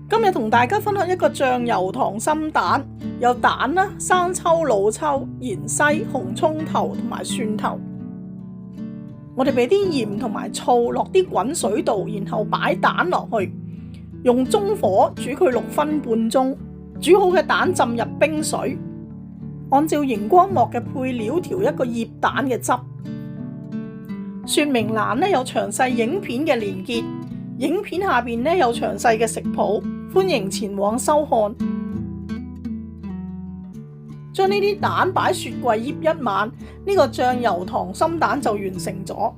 今日同大家分享一個醬油溏心蛋，有蛋啦、生抽、老抽、芫茜、紅葱頭同埋蒜頭。我哋俾啲鹽同埋醋落啲滾水度，然後擺蛋落去，用中火煮佢6分半鐘。煮好嘅蛋浸入冰水，按照熒光幕嘅配料調一個醃蛋嘅汁。說明欄有詳細影片嘅連結，影片下邊有詳細嘅食譜，歡迎前往收看。將呢啲蛋擺雪櫃醃一晚，呢個醬油溏心蛋就完成咗。